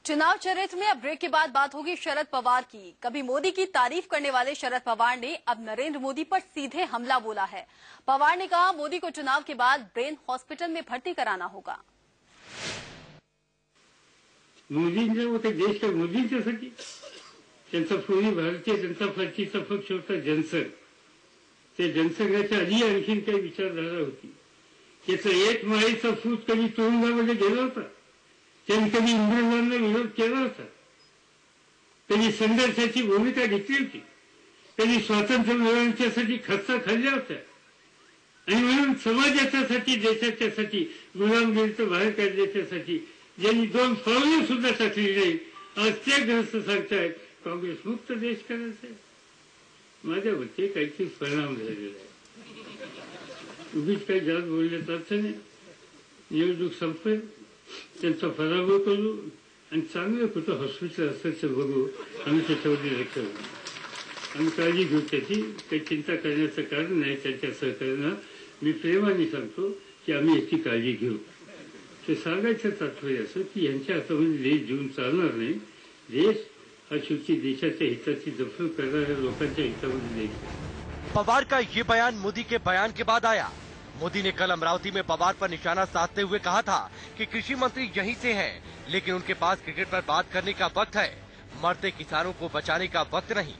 चुनाव चरित्र में अब ब्रेक के बाद बात होगी शरद पवार की। कभी मोदी की तारीफ करने वाले शरद पवार ने अब नरेंद्र मोदी पर सीधे हमला बोला है। पवार ने कहा, मोदी को चुनाव के बाद ब्रेन हॉस्पिटल में भर्ती कराना होगा। मोदी वो देश का मोदी त्यासाठी त्यांचा पूर्वी भारतीय जनता पार्टीचा पक्ष होता जनसंघ। ते जनसंघाच्या आधी आणखीन काही विचारधारा होती। याचा एक माळेचा फूट कधी तुरुंगामध्ये गेला होता, त्यांनी कधी इंग्रजांना विरोध केला होता, त्यांनी संघर्षाची भूमिका घेतली होती, त्यांनी स्वातंत्र्य मिळवण्यासाठी खस्ता खाल्ल्या होत्या आणि म्हणून समाजाच्यासाठी देशाच्यासाठी गुलामगिरीचं बाहेर काढण्याच्यासाठी ज्यांनी दोन पावलं सुद्धा टाकली नाही, आज ते ग्रस्त सांगतायत काँग्रेस मुक्त देश करायचा आहे। माझ्यावरती काहीतरी परिणाम झालेला आहे। उगीच काही जास्त बोलण्याचा अर्थ नाही। निवडणूक संपेल, त्यांचा पराभव करू आणि चांगलं कुठं हॉस्पिटल असेल बघू, आम्ही त्याच्यावरती लक्ष देऊ, आम्ही काळजी घेऊ। त्याची काही चिंता करण्याचं कारण नाही। त्यांच्या सहकार्यानं मी प्रेमाने सांगतो की आम्ही याची काळजी घेऊ। ते सांगायचं तात्पर्य असं की यांच्या हातामध्ये देश जीवन चालणार नाही। देश हा शेवटी देशाच्या हिताची जपणूक करणाऱ्या लोकांच्या हितामध्ये देश। पवार का ये बयान मोदी के बयान के बाद आया। मोदी ने कल अमरावती में पवार पर निशाना साधते हुए कहा था कि कृषि मंत्री यहीं से हैं, लेकिन उनके पास क्रिकेट पर बात करने का वक्त है, मरते किसानों को बचाने का वक्त नहीं।